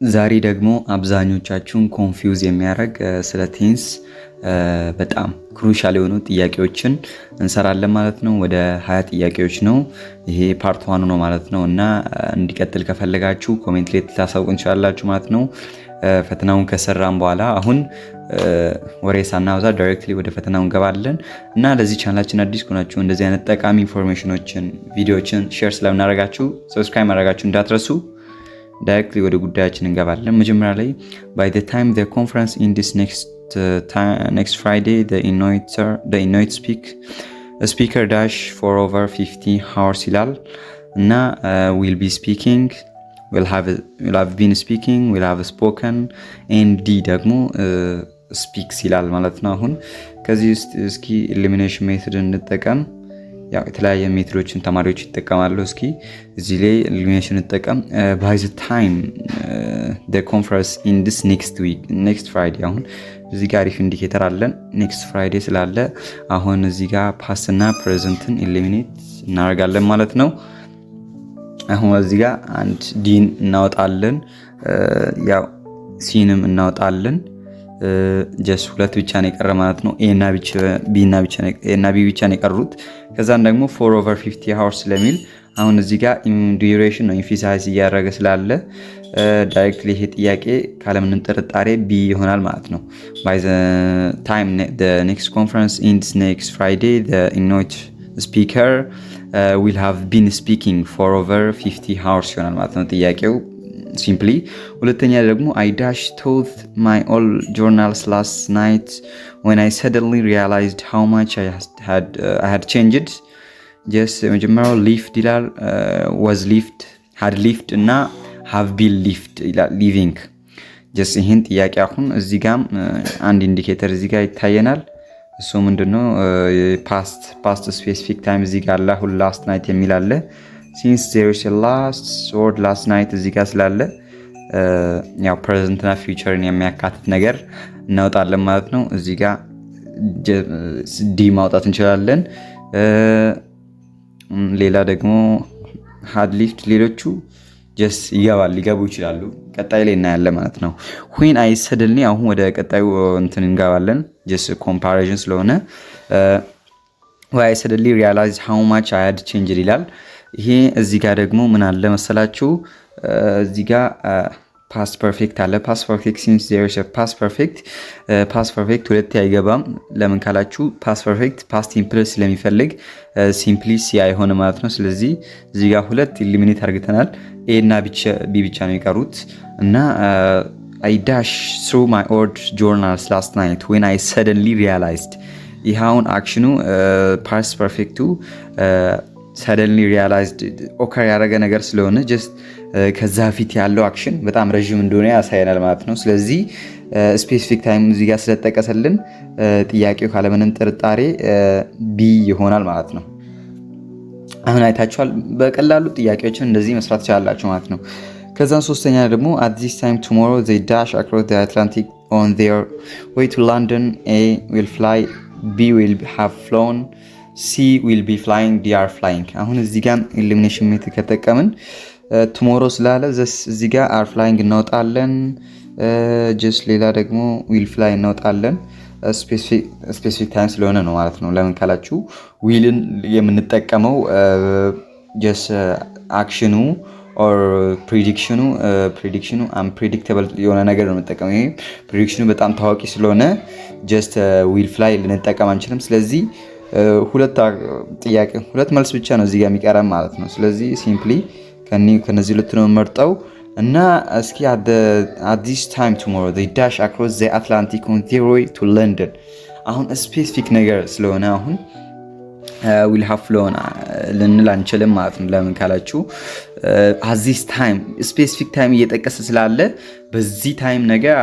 ዛሬ ደግሞ አብዛኞቻችሁን ኮንፊውዝ የሚያደርግ ስለ ቴንስ በጣም ክሩሻል የሆኑ ጥያቄዎችን እንሰራለን ማለት ነው። ወደ 20 ጥያቄዎች ነው። ይሄ ፓርት 1 ነው ማለት ነው እና እንዲቀጥል ከፈለጋችሁ ኮሜንት ላይ ልታሳውቁ እንችላላችሁ ማለት ነው። ፈተናውን ከሰራን በኋላ አሁን ወሬ ሳናበዛ ዳይሬክትሊ ወደ ፈተናው እንገባለን እና ለዚህ ቻናላችን አዲስ ከሆናችሁ እንደዚህ አይነት ጠቃሚ ኢንፎርሜሽኖችን ቪዲዮዎችን ሼር ስለምናደርጋችሁ ሰብስክራይብ ማድረጋችሁ እንዳትረሱ። ዳይሬክትሊ ወደ ጉዳያችን እንገባለን። መጀመሪያ ላይ by the time the conference in this next Friday the Inuit speaker dash for over 50 hours ይላል እና will be speaking will have been speaking will have spoken and D ደግሞ speaks ይላል ማለት ነው። አሁን ከዚህ ውስጥ እስኪ elimination method እንጠቀም። ያው የተለያየ ሜትዶችን ተማሪዎች ይጠቀማሉ። እስኪ እዚህ ላይ ኤሊሚኔሽን እንጠቀም። by the time the conference in this next Friday አሁን እዚህ ጋር አሪፍ ኢንዲኬተር አለን next Friday ስላለ አሁን እዚህ ጋር ፓስት እና ፕሬዘንትን ኤሊሚኔት እናደርጋለን ማለት ነው። አሁን እዚህ ጋር አንድ ዲን እናወጣለን፣ ያው ሲንም እናወጣለን። ጀስት ሁለት ብቻ ነው የቀረ ማለት ነው። ኤ እና ቢ ብቻ ነው የቀሩት። ከዛን ደግሞ 4/50 hours ስለሚል አሁን እዚህ ጋር ዱሬሽን ነው ኢንፊሳይዝ እያደረገ ስላለ ዳይሬክትሊ ይሄ ጥያቄ ካለምንም ጥርጣሬ ቢ ይሆናል ማለት ነው። by the time the next conference ends next Friday the Inuit speaker will have been speaking for over 50 hours ይሆናል ማለት ነው ጥያቄው ሲምፕሊ። ሁለተኛ ደግሞ I dashed through my old journals last night when I suddenly realized how much I had changed. just መጀመሪያው lift ይላል was lift had lift እና have been lift ይላል living። just ይሄን ጥያቄ አሁን እዚህ ጋር አንድ ኢንዲኬተር እዚህ ጋር ይታየናል። እሱ ምንድነው past specific time እዚህ ጋር አለ። አሁን last night የሚል አለ። since there is a last night እዚህ ጋር ስላለ ያው present እና futureን የሚያካትት ነገር እናወጣለን ማለት ነው። እዚህ ጋር ዲ ማውጣት እንችላለን። ሌላ ደግሞ had lift ሌሎቹ just ሊገቡ ይችላሉ። ቀጣይ ላይ እናያለን ማለት ነው። when I suddenly አሁን ወደ ቀጣዩ እንትን እንገባለን። just comparison ስለሆነ when I suddenly realized how much I had changed ይላል። ይሄ እዚህ ጋር ደግሞ ምን አለ መሰላችሁ? እዚህ ጋር past perfect አለ። past perfect since there is a past perfect ሁለቴ አይገባም። ለምን ካላችሁ past perfect past simple ስለሚፈልግ simply ሲ አይሆንም ማለት ነው። ስለዚህ እዚህ ጋር ሁለት ኢሊሚኔት አድርገናል። ኤ እና ቢ ብቻ ነው የቀሩት እና I dashed through my old journals last night when I suddenly realized ይሄውን አክሽኑ past perfect suddenly realized ኦከር ያደረገ ነገር ስለሆነ just ከዛ ፊት ያለው አክሽን በጣም ረጅም እንደሆነ ያሳየናል ማለት ነው። ስለዚህ ስፔሲፊክ ታይም እዚህ ጋር ስለተጠቀሰልን ጥያቄው ካለምንም ጥርጣሬ ቢ ይሆናል ማለት ነው። አሁን አይታችኋል። በቀላሉ ጥያቄዎችን እንደዚህ መስራት ትችላላችሁ ማለት ነው። ከዛን ሶስተኛ ደግሞ at this time tomorrow they dash across the Atlantic on their way to London. A will fly, B will have flown, C will be flying, D are flying። አሁን እዚህ ጋር ኤሊሚኔሽን ሜትድ ከተጠቀምን ቱሞሮ ስላለ እዚህ ጋር are flying እናወጣለን። just ሌላ ደግሞ will fly እናወጣለን። ስፔሲፊክ ታይም ስለሆነ ነው ማለት ነው። ለምን ካላችሁ ዊልን የምንጠቀመው just አክሽኑ or ፕሪዲክሽኑ unpredictable የሆነ ነገር ነው የምንጠቀመው። ይሄ ፕሪዲክሽኑ በጣም ታዋቂ ስለሆነ just will fly ልንጠቀም አንችልም። ስለዚህ ሁለት መልስ ብቻ ነው እዚህ ጋር የሚቀረን ማለት ነው። ስለዚህ ሲምፕሊ ከነዚህ ሁለት ነው መርጠው እና እስኪ at this time tomorrow they dash across the Atlantic on their way to London። አሁን ስፔሲፊክ ነገር ስለሆነ አሁን will have flown ልንል አንችልም ማለት ነው። ለምን ካላችሁ at this time ስፔሲፊክ ታይም እየጠቀሰ ስላለ በዚህ ታይም ነገር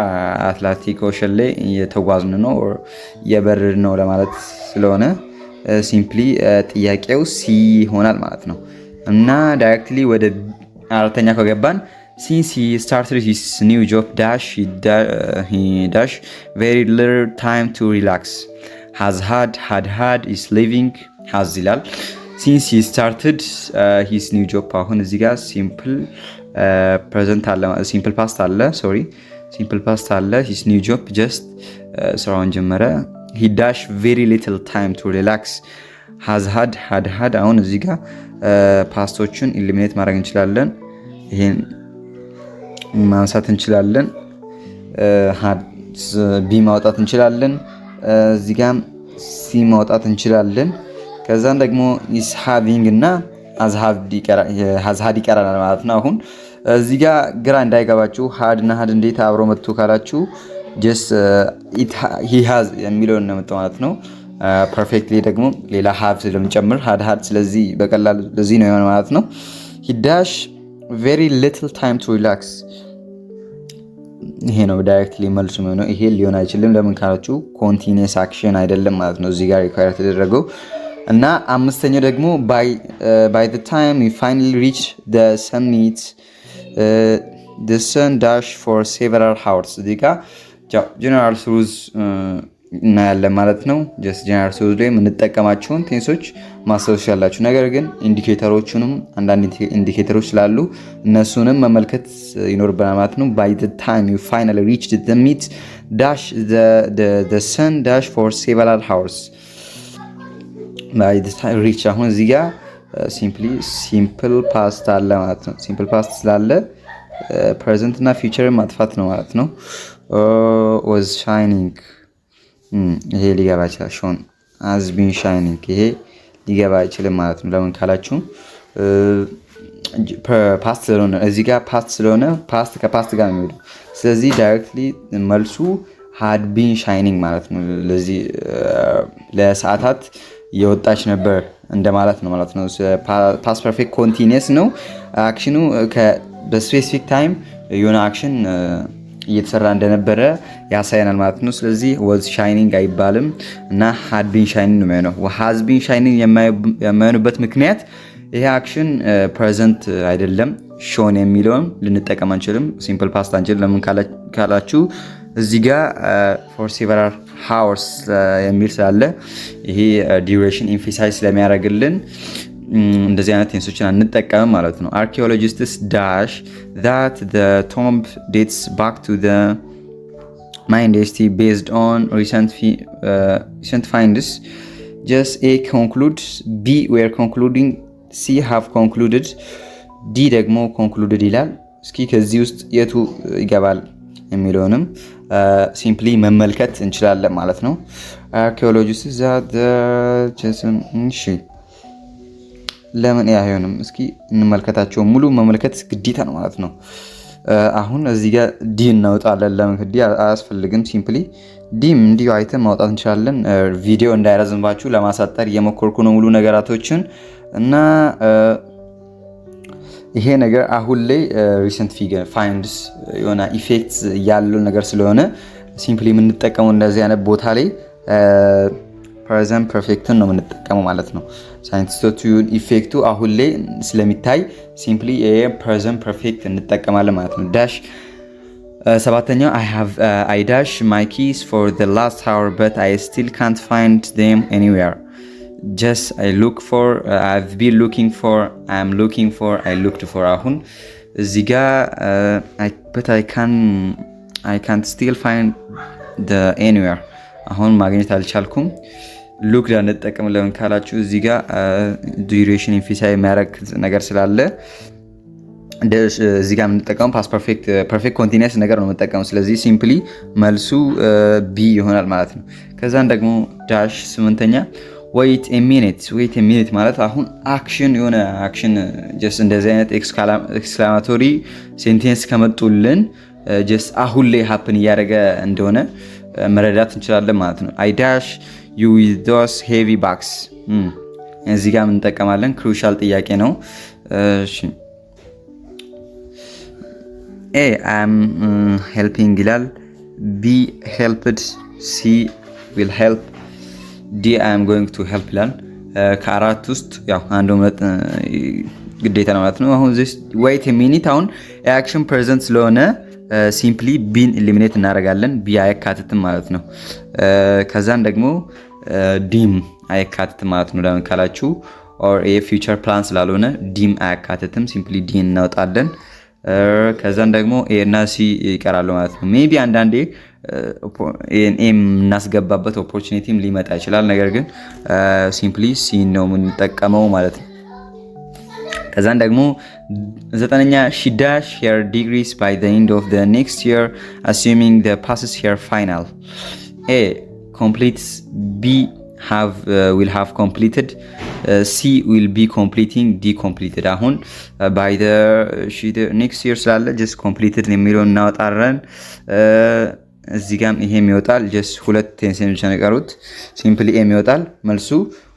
አትላንቲክ ኦሽን ላይ እየተጓዝን ነው እየበረርን ነው ለማለት ስለሆነ ሲምፕሊ ጥያቄው ሲ ይሆናል ማለት ነው። እና ዳይሬክትሊ ወደ አራተኛ ከገባን since he started his new job he dash very little time to relax has had is living has ይላል። since he started his new job አሁን እዚህ ጋር ሲምፕል ፕሬዘንት አለ፣ ሲምፕል ፓስት አለ፣ ሶሪ ሲምፕል ፓስት አለ። ሂስ ኒው ጆብ ጀስት ስራውን ጀመረ። ሂ ዳሽ ቬሪ ሊትል ታይም ቱ ሪላክስ ሃዝ ሃድ። አሁን እዚህ ጋር ፓስቶቹን ኢሊሚኔት ማድረግ እንችላለን። ይሄን ማንሳት እንችላለን። ቢ ማውጣት እንችላለን። እዚህ ጋር ሲ ማውጣት እንችላለን። ከዛን ደግሞ ኢስ ሃቪንግ እና ሃዝ ሃድ ይቀራል ማለት ነው። አሁን እዚህ ጋር ግራ እንዳይገባችሁ ሃድ እና ሃድ እንዴት አብሮ መጥቶ ካላችሁ ጀስት ሂ ሃዝ የሚለውን ነው መጥቶ ማለት ነው። ፐርፌክትሊ ደግሞ ሌላ ሃቭ ስለምንጨምር ሃድ ስለዚህ በቀላሉ ለዚህ ነው የሆነ ማለት ነው። ሂ ዳሽ ቬሪ ሊትል ታይም ቱ ሪላክስ። ይሄ ነው ዳይሬክትሊ መልሱ ነው። ይሄ ሊሆን አይችልም። ለምን ካላችሁ ኮንቲኒየስ አክሽን አይደለም ማለት ነው እዚህ ጋር ሪኳየር ተደረገው። እና አምስተኛው ደግሞ by the time we finally reach the summit the sun dash for several hours። እዚህ ጋር ጀነራል ሩዝ እናያለን ማለት ነው። ጀስት ጀነራል ሩዝ ላይ የምንጠቀማቸውን ቴንሶች ማስታወስ ያላችሁ፣ ነገር ግን ኢንዲኬተሮቹንም አንዳንድ ኢንዲኬተሮች ስላሉ እነሱንም መመልከት ይኖርብናል ማለት ነው። by the time you finally reach the summit dash the sun dash for several hours by the time reach። አሁን እዚህ ጋር ሲምፕል ፓስት አለ ማለት ነው። ሲምፕል ፓስት ስላለ ፕሬዘንት እና ፊውቸር ማጥፋት ነው ማለት ነው። was shining ይሄ ሊገባ ይችላል። ሾን has been shining ይሄ ሊገባ አይችልም ማለት ነው። ለምን ካላችሁ ፓስት ስለሆነ እዚህ ጋር ፓስት ስለሆነ ፓስት ከፓስት ጋር ነው የሚሄደው። ስለዚህ ዳይሬክትሊ መልሱ had been shining ማለት ነው። ለዚህ ለሰዓታት የወጣች ነበር እንደማለት ነው ማለት ነው። ፓስት ፐርፌክት ኮንቲኒየስ ነው። አክሽኑ በስፔሲፊክ ታይም የሆነ አክሽን እየተሰራ እንደነበረ ያሳየናል ማለት ነው። ስለዚህ was shining አይባልም እና had been shining ነው የሚሆነው። has been shining የማይሆንበት ምክንያት ይሄ አክሽን ፕሬዘንት አይደለም። ሾን የሚለውን ልንጠቀም አንችልም። ሲምፕል ፓስት አንችልም። ለምን ካላችሁ እዚህ ጋር for several hours የሚል ስላለ ይሄ ዲዩሬሽን ኢንፊሳይዝ ስለሚያደርግልን እንደዚህ አይነት ቴንሶችን አንጠቀምም ማለት ነው። አርኪኦሎጂስትስ ዳሽ that the tomb dates back to the Mayan dynasty based on recent finds. just A conclude, B were concluding, C have concluded, D ደግሞ concluded ይላል። እስኪ ከዚህ ውስጥ የቱ ይገባል የሚለውንም ሲምፕሊ መመልከት እንችላለን ማለት ነው። አርኪኦሎጂስትስ ለምን አይሆንም? እስኪ እንመልከታቸው። ሙሉ መመልከት ግዴታ ነው ማለት ነው። አሁን እዚህ ጋር ዲ እናውጣለን። ለምን ዲ አያስፈልግም። ሲምፕሊ ዲም እንዲሁ አይተን ማውጣት እንችላለን። ቪዲዮ እንዳይረዝምባችሁ ለማሳጠር እየሞከርኩ ነው ሙሉ ነገራቶችን እና ይሄ ነገር አሁን ላይ ሪሰንት ፋይንድስ የሆነ ኢፌክትስ ያለው ነገር ስለሆነ ሲምፕሊ የምንጠቀመው እንደዚህ አይነት ቦታ ላይ ፕሬዘንት ፐርፌክትን ነው የምንጠቀመው ማለት ነው። ሳይንቲስቶቹ ኢፌክቱ አሁን ላይ ስለሚታይ ሲምፕሊ ፕሬዘንት ፐርፌክት እንጠቀማለን ማለት ነው። ዳሽ ሰባተኛው I dash my keys for the last hour but I still can't find them anywhere. just I look for, I've been looking for, I'm looking for, I looked for። አሁን እዚህ ጋር but I can't still find the anywhere። አሁን ማግኘት አልቻልኩም። ሉክ ዳንጠቀም ለምን ካላችሁ እዚህ ጋር ዱሬሽን ኢንፊሳይ የሚያደርግ ነገር ስላለ እዚህ ጋር የምንጠቀመው ፓስት ፐርፌክት ኮንቲኒየስ ነገር ነው የምንጠቀመው። ስለዚህ ሲምፕሊ መልሱ ቢ ይሆናል ማለት ነው። ከዛን ደግሞ ዳሽ ስምንተኛ wait a minute ማለት አሁን አክሽን የሆነ አክሽን ጀስት እንደዚህ አይነት ኤክስክላማቶሪ ሴንቴንስ ከመጡልን ጀስት አሁን ላይ ሃፕን እያደረገ እንደሆነ መረዳት እንችላለን ማለት ነው። I dash you with those heavy bags እዚህ ጋር እንጠቀማለን። ክሩሻል ጥያቄ ነው። እሺ A I'm helping ይላል። B helped፣ C will help፣ D I am going to help ይላል። ከአራት ውስጥ ያው አንዱ ማለት ግዴታ ነው ማለት ነው። አሁን this wait a minute አሁን አክሽን ፕሬዘንት ስለሆነ ሲምፕሊ ቢን ኢሊሚኔት እናደርጋለን። ቢ አይካትትም ማለት ነው። ከዛን ደግሞ ዲም አይካትትም ማለት ነው። ለምን ካላችሁ ኦር ኤ ፊውቸር ፕላን ስላልሆነ ዲም አይካትትም። ሲምፕሊ ዲ እናወጣለን። ከዛን ደግሞ ኤ እና ሲ ይቀራሉ ማለት ነው። ሜቢ አንዳንዴ ኤ የምናስገባበት ኦፖርቹኒቲም ሊመጣ ይችላል። ነገር ግን ሲምፕሊ ሲ ነው የምንጠቀመው ማለት ነው። ከዛን ደግሞ 9ኛ she dash her degrees by the end of the next year assuming the passes her final. A completes, B will have completed, C will be completing, D completed. አሁን by the next year ስላለ just completed የሚለውን እናወጣለን። እዚህ ጋም ይሄም ይወጣል። just ሁለት ቴንስ የቀሩት ሲምፕሊ ኤም ይወጣል። መልሱ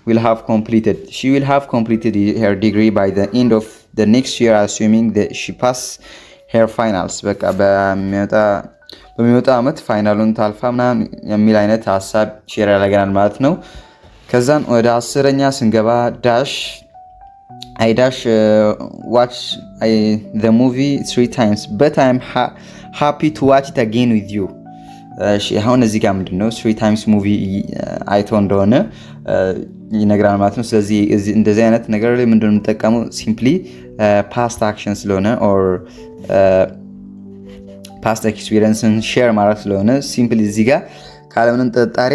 will have completed. She will have completed her degree by the end of the next year assuming that she pass her finals. በቃ በሚወጣ ዓመት ፋይናሉን ታልፋ ምናምን የሚል አይነት ሀሳብ ሼር ያደርገናል ማለት ነው። ከዛን ወደ 10ኛ ስንገባ ዳሽ I dash watch the movie 3 times but I'm happy to watch it again with you. አሁን እዚህ ጋር ምንድነው 3 times ሙቪ አይቶ እንደሆነ ይነግራል ማለት ነው። ስለዚህ እንደዚህ አይነት ነገር ላይ ምንድነው የምንጠቀመው ሲምፕሊ ፓስት አክሽን ስለሆነ ኦር ፓስት ኤክስፒሪየንስን ሼር ማለት ስለሆነ ሲምፕሊ እዚህ ጋር ካለምንም ጥርጣሬ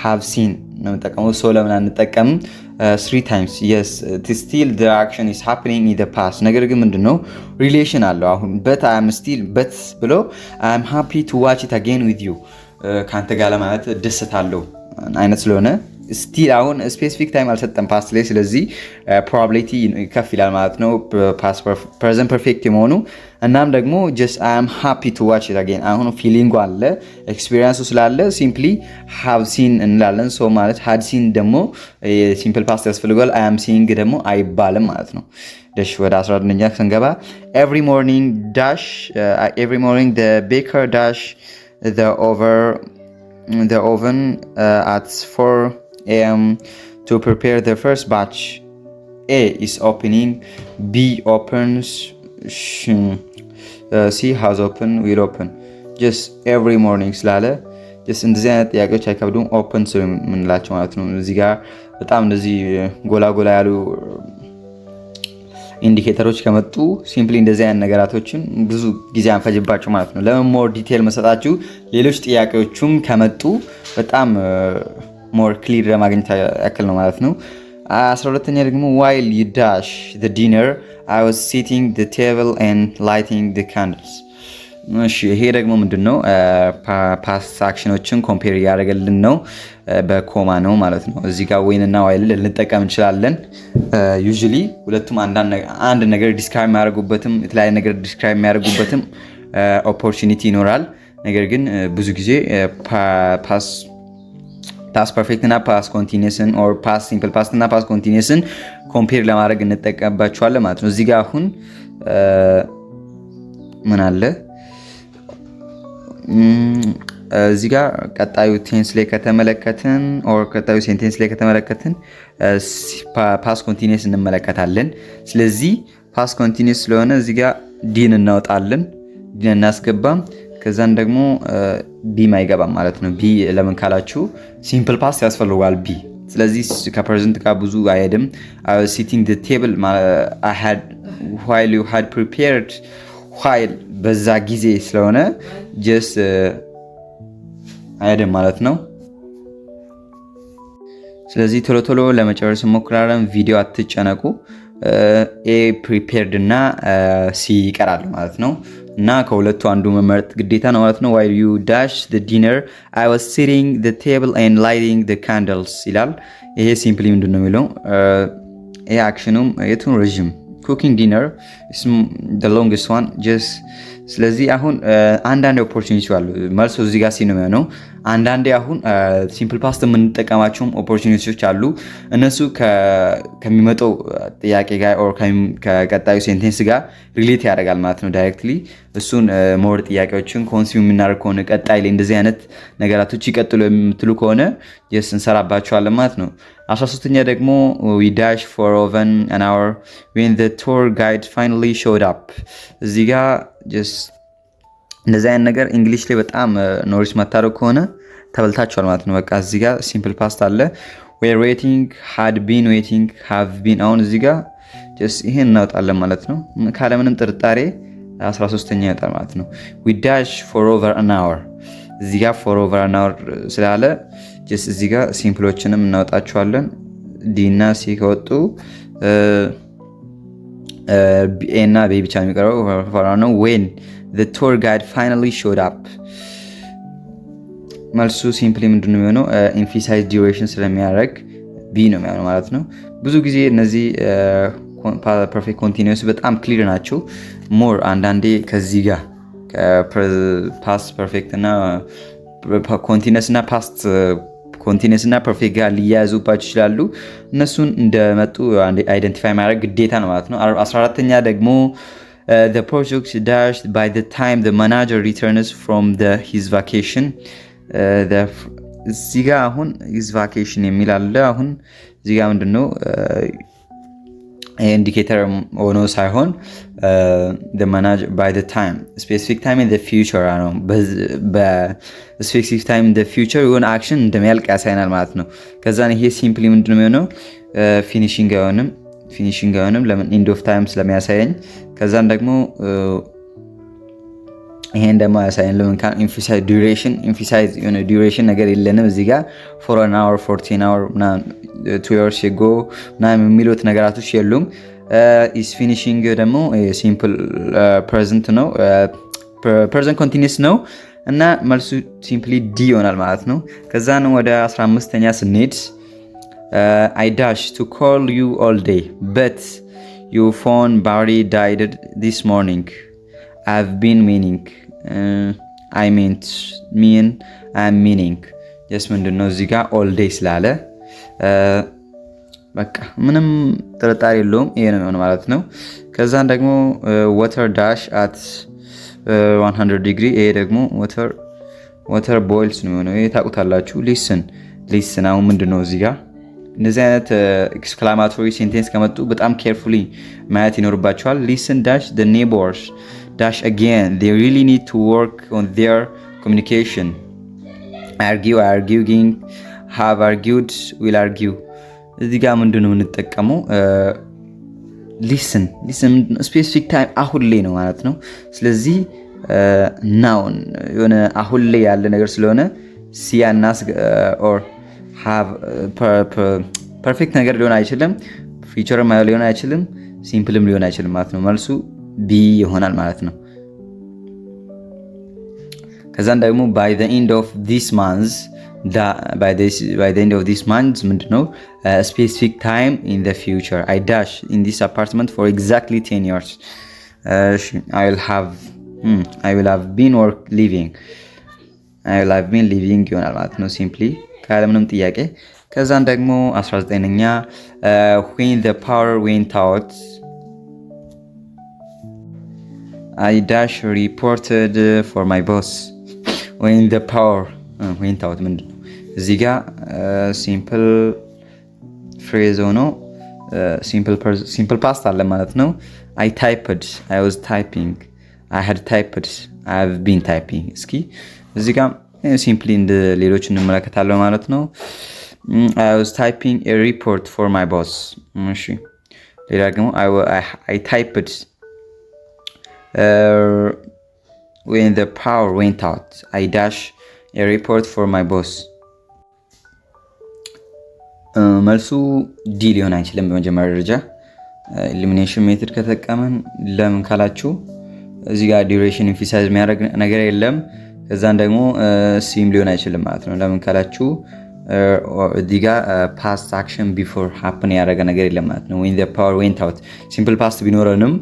have seen ነው የምንጠቀመው። ሶ ለምን አንጠቀምም 3 times? yes still the action is happening in the past። ነገር ግን ምንድነው ሪሌሽን አለው። አሁን but I am still but ብሎ I am happy to watch it again with you ካንተ ጋር ለማለት ደስታለሁ አይነት ስለሆነ ስቲል አሁን ስፔሲፊክ ታይም አልሰጠም ፓስት ላይ። ስለዚህ ፕሮባቢሊቲ ከፍ ይላል ማለት ነው ፕሬዘንት ፐርፌክት የመሆኑ። እናም ደግሞ just I am happy to watch it again አሁን ፊሊንጉ አለ ኤክስፒሪየንሱ ስላለ ሲምፕሊ have seen እንላለን። ሶ ማለት had seen ደግሞ ሲምፕል ፓስት ያስፈልጋል። I am seeing ደግሞ አይባልም ማለት ነው። ደሽ ወደ 11ኛ ስንገባ every morning the baker dash the oven at 4 a.m. to prepare the first batch. A is opening, B opens, C has open, will open. Just every morning ስላለ just እንደዚህ አይነት ጥያቄዎች አይከብዱም። ኦፕን ስለምንላቸው ማለት ነው። እዚህ ጋር በጣም እንደዚህ ጎላ ያሉ ኢንዲኬተሮች ከመጡ ሲምፕሊ እንደዚህ አይነት ነገራቶችን ብዙ ጊዜ አንፈጅባቸው ማለት ነው። ለምን ሞር ዲቴል መሰጣችሁ ሌሎች ጥያቄዎቹም ከመጡ በጣም ሞር ክሊር ለማግኘት ያክል ነው ማለት ነው። 12ኛ ደግሞ while you dash the dinner I was setting the table and lighting the candles. እሺ ይሄ ደግሞ ምንድነው ፓስት አክሽኖችን ኮምፔር ያደርገልን ነው። በኮማ ነው ማለት ነው። እዚህ ጋር ወይን እና while ልንጠቀም እንችላለን። ዩዥሊ ሁለቱም አንድ ነገር ዲስክራይብ የሚያደርጉበትም የተለያየ ነገር ዲስክራይብ የሚያደርጉበትም ኦፖርቹኒቲ ይኖራል። ነገር ግን ብዙ ጊዜ ፓስት ፐርፌክት እና ፓስት ኮንቲኒየስን ኦር ፓስት ሲምፕል ፓስት እና ፓስት ኮንቲኒየስን ኮምፔር ለማድረግ እንጠቀምባቸዋለን ማለት ነው። እዚህ ጋር አሁን ምን አለ እዚህ ጋር ቀጣዩ ቴንስ ላይ ከተመለከትን ኦር ቀጣዩ ሴንቴንስ ላይ ከተመለከትን ፓስት ኮንቲኒየስ እንመለከታለን። ስለዚህ ፓስት ኮንቲኒየስ ስለሆነ እዚህ ጋር ዲን እናወጣለን፣ ዲን እናስገባም። ከዛን ደግሞ ቢ ማይገባም ማለት ነው። ቢ ለምን ካላችሁ ሲምፕል ፓስት ያስፈልጋል ቢ። ስለዚህ ከፕሬዘንት ጋር ብዙ አይሄድም። I was sitting the table while you had prepared while በዛ ጊዜ ስለሆነ just አይሄድም ማለት ነው። ስለዚህ ቶሎ ለመጨረስ እንሞክራለን። ቪዲዮ አትጨነቁ። ኤ ፕሪፔርድ እና ሲ ይቀራል ማለት ነው። እና ከሁለቱ አንዱ መመረጥ ግዴታ ነው ማለት ነው። while you dash the dinner I was setting the table and lighting the candles ይላል። ይሄ ሲምፕሊ ምንድነው የሚለው ይሄ አክሽኑም የቱን ረጅም cooking dinner is the longest one just ስለዚህ አሁን አንዳንድ ኦፖርቹኒቲ አሉ። መልሶ እዚህ ጋር ሲነው ነው። አንዳንዴ አሁን ሲምፕል ፓስት የምንጠቀማቸው ኦፖርቹኒቲዎች አሉ። እነሱ ከሚመጣው ጥያቄ ጋር ኦር ከቀጣዩ ሴንቴንስ ጋር ሪሌት ያደርጋል ማለት ነው ዳይሬክትሊ። እሱን ሞር ጥያቄዎችን ኮንሱም የምናደርግ ከሆነ ቀጣይ ላይ እንደዚህ አይነት ነገራቶች ይቀጥሉ የምትሉ ከሆነ ጀስ እንሰራባቸዋለን ማለት ነው። 13ኛ ደግሞ we dash for over an hour when the tour guide finally showed up። እዚህ ጋር just እንደዚህ አይነት ነገር እንግሊሽ ላይ በጣም ኖሪስ ማታረው ከሆነ ተበልታችኋል ማለት ነው። በቃ እዚህ ጋር ሲምፕል ፓስት አለ were waiting, had been waiting, have been። አሁን እዚህ ጋር just ይሄን እናውጣለን ማለት ነው። ካለምንም ጥርጣሬ 13ኛ ይወጣል ማለት ነው። we dash for over an hour እዚህ ጋር for over an hour ስላለ ጀስት እዚህ ጋር ሲምፕሎችንም እናወጣቸዋለን። ዲ እና ሲ ከወጡ ኤ እና ቤ ብቻ የሚቀረው ነው። when the tour guide finally showed up መልሱ ሲምፕሊ ምንድነው የሚሆነው? emphasize duration ስለሚያደርግ ቢ ነው የሚሆነው ማለት ነው። ብዙ ጊዜ እነዚህ ፐርፌክት ኮንቲኒዩስ በጣም ክሊር ናቸው። ሞር አንዳንዴ ከዚህ ጋር ፓስት ፐርፌክት እና ኮንቲኒዩስ እና ፓስት ኮንቲኒዩስ እና ፐርፌክት ጋር ሊያያዙባቸው ይችላሉ። እነሱን እንደመጡ አይደንቲፋይ ማድረግ ግዴታ ነው ማለት ነው። 14ኛ ደግሞ the project dashed by the time the manager returns from his vacation እዚህ ጋር አሁን his vacation የሚል አለ። አሁን እዚህ ጋር ምንድነው ኢንዲኬተር ሆኖ ሳይሆን the manager by the time specific time in the future ነው። በስፔሲፊክ ታይም in the future የሆነ አክሽን እንደሚያልቅ ያሳይናል ማለት ነው። ከዛን ይሄ ሲምፕሊ ምንድነው የሚሆነው? ፊኒሺንግ አይሆንም ለምን ኢንድ ኦፍ ታይም ስለሚያሳየኝ። ከዛን ደግሞ ይሄን ደግሞ ያሳየን ለምን ካን emphasize የሆነ ዱሬሽን ነገር የለንም እዚህ ጋር for an hour 14 hour እና 2 hours ago እና የሚሉት ነገራቶች የሉም። is finishing ደግሞ ሲምፕል ፕሬዘንት ነው ፕሬዘንት ኮንቲኒዩስ ነው እና መልሱ ሲምፕሊ ዲ ይሆናል ማለት ነው። ከዛን ወደ 15ኛ ስንሄድ I dash to call you all day but your phone battery died this morning I've been meaning I'm meaning just ምንድነው እዚህ ጋር all day ስላለ በቃ ምንም ጥርጣሬ የለውም ይሄ ነው የሚሆነው ማለት ነው። ከዛን ደግሞ water dash at 100 degree ይሄ ደግሞ water boils ነው የሚሆነው። ይሄ ታውቁታላችሁ። listen አሁን ምንድነው እዚህ ጋር እንደዚህ አይነት ኤክስክላማቶሪ ሴንቴንስ ከመጡ በጣም ኬርፉሊ ማየት ይኖርባቸዋል። listen dash the neighbors dash again they really need to work on their communication arguing have argued will argue እዚህ ጋር ምንድነው የምንጠቀመው? ሊስን ስፔሲፊክ ታይም አሁን ላይ ነው ማለት ነው። ስለዚህ ናውን የሆነ አሁን ላይ ያለ ነገር ስለሆነ ሲያናስ ኦር ሃቭ ፐርፌክት ነገር ሊሆን አይችልም፣ ፊቸርም ሊሆን አይችልም፣ ሲምፕልም ሊሆን አይችልም ማለት ነው። መልሱ ቢ ይሆናል ማለት ነው። ከዛን ደግሞ by the end of this month ምንድነው specific time in the future I dash in this apartment for exactly 10 years I will have been living ይሆናል ማለት ነው ሲምፕሊ ካለምንም ጥያቄ። ከዛን ደግሞ 19ኛ when the power went out I dash reported for my boss when the power went out ምንድነው እዚህ ጋር ሲምፕል ፍሬዝ ሆኖ ሲምፕል ፓስት አለ ማለት ነው። I typed I was typing I had typed I have been typing እስኪ እዚህ ጋር ሲምፕሊ እንደ ሌሎች እንመለከታለን ማለት ነው። I was typing a report for my boss እሺ ሌላ ደግሞ I typed when the power went out I dash a report for my boss መልሱ ዲ ሊሆን አይችልም። በመጀመሪያ ደረጃ ኤሊሚኔሽን ሜትድ ከተጠቀመን ለምን ካላችሁ እዚህ ጋር ዱሬሽን ኤምፋሳይዝ የሚያደርግ ነገር የለም። ከዛን ደግሞ ሲም ሊሆን አይችልም ማለት ነው። ለምን ካላችሁ እዚህ ጋር ፓስት አክሽን ቢፎር ሃፕን ያደረገ ነገር የለም ማለት ነው። when the power went out ሲምፕል ፓስት ቢኖረንም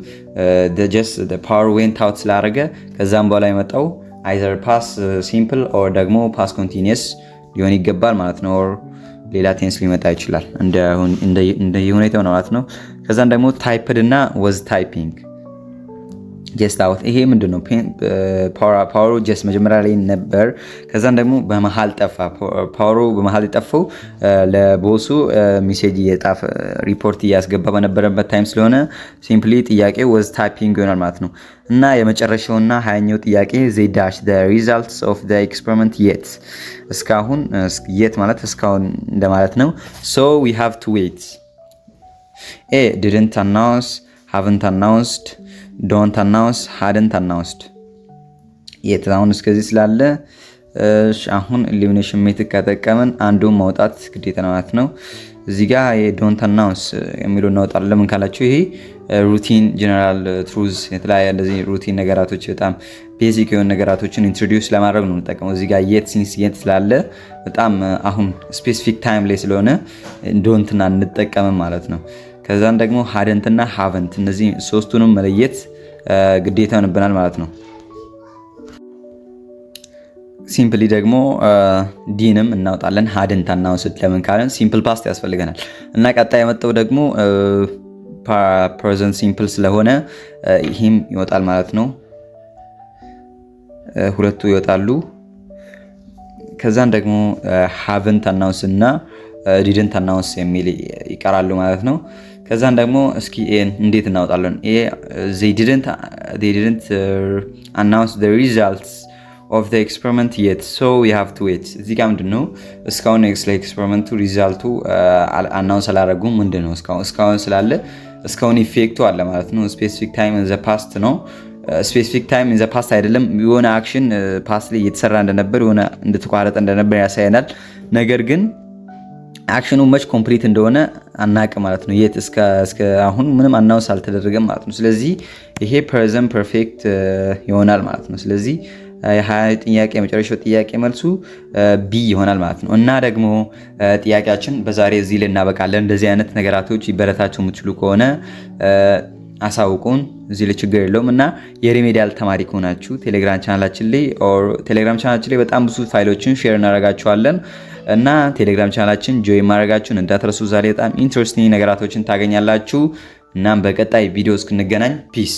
the power went out ስላደረገ ከዛም በኋላ የመጣው either past simple or ደግሞ past continuous ሊሆን ይገባል ማለት ነው። ሌላ ቴንስ ሊመጣ ይችላል እንደ ሁኔታው ነው ማለት ነው። ከዛን ደግሞ ታይፕድ እና was typing ጀስት አውት ይሄ ምንድነው ፓወሩ ጀስት መጀመሪያ ላይ ነበር። ከዛን ደግሞ በመሃል ጠፋ። ፓወሩ በመሃል የጠፋው ለቦሱ ሜሴጅ እየጻፈ ሪፖርት እያስገባ በነበረበት ታይም ስለሆነ ሲምፕሊ ጥያቄ was typing ይሆናል ማለት ነው። እና የመጨረሻውና 20ኛው ጥያቄ they dash the results of the experiment yet እስካሁን yet ማለት እስካሁን እንደማለት ነው። so we have to wait a didn't announce haven't announced ዶንት አናውንስ፣ ሃድንት አናውንስድ። የት አሁን እስከዚህ ስላለ አሁን ኤሊሚኔሽን ሜትድ ከጠቀምን አንዱን ማውጣት ግዴታ ማለት ነው። እዚህ ጋር የዶንት አናውንስ የሚለው እናወጣለን። ለምን ካላችሁ ይሄ ሩቲን ጀነራል ትሩዝ የተለያየ እንደዚህ ሩቲን ነገራቶች በጣም ቤዚክ የሆኑ ነገራቶችን ኢንትሮዲውስ ለማድረግ ነው የምንጠቀመው። እዚህ ጋር የት ሲንስ የት ስላለ በጣም አሁን ስፔሲፊክ ታይም ላይ ስለሆነ ዶንትና እንጠቀምም ማለት ነው። ከዛን ደግሞ ሃድንትና ሃቨንት እነዚህ ሶስቱንም መለየት ግዴታ ይሆንብናል ማለት ነው። ሲምፕሊ ደግሞ ዲንም እናውጣለን። ሃድንት አናውንስድ ለምን ካለን ሲምፕል ፓስት ያስፈልገናል እና ቀጣይ የመጣው ደግሞ ፕሬዘንት ሲምፕል ስለሆነ ይህም ይወጣል ማለት ነው። ሁለቱ ይወጣሉ። ከዛን ደግሞ ሃቭንት አናውንስ እና ዲድንት አናውንስ የሚል ይቀራሉ ማለት ነው። ከዛን ደግሞ እስኪ እንዴት እናውጣለን? they didn't announce the results of the experiment yet so we have to wait። እዚህ ጋር ምንድነው እስካሁን ኤክስፐሪመንቱ ሪዛልቱ አናውንስ አላደረጉም። ምንድነው እስካሁን ስላለ እስካሁን ኢፌክቱ አለ ማለት ነው። ስፔሲፊክ ታይም ኢን ዘ ፓስት ነው። ስፔሲፊክ ታይም ኢን ዘ ፓስት አይደለም። የሆነ አክሽን ፓስት ላይ እየተሰራ እንደነበር የሆነ እንደተቋረጠ እንደነበር ያሳየናል። ነገር ግን አክሽኑ መች ኮምፕሊት እንደሆነ አናቅ ማለት ነው። የት እስከ አሁን ምንም አናውንስ አልተደረገም ማለት ነው። ስለዚህ ይሄ ፕሬዘንት ፐርፌክት ይሆናል ማለት ነው። ስለዚህ ጥያቄ የመጨረሻው ጥያቄ መልሱ ቢ ይሆናል ማለት ነው። እና ደግሞ ጥያቄያችን በዛሬ እዚህ ላይ እናበቃለን። እንደዚህ አይነት ነገራቶች ይበረታችሁ የምትችሉ ከሆነ አሳውቁን። እዚህ ላይ ችግር የለውም። እና የሪሜዲያል ተማሪ ከሆናችሁ ቴሌግራም ቻናላችን ላይ በጣም ብዙ ፋይሎችን ሼር እናደርጋችኋለን እና ቴሌግራም ቻናላችን ጆይን ማድረጋችሁን እንዳትረሱ። ዛሬ በጣም ኢንትረስቲንግ ነገራቶችን ታገኛላችሁ። እናም በቀጣይ ቪዲዮ እስክንገናኝ ፒስ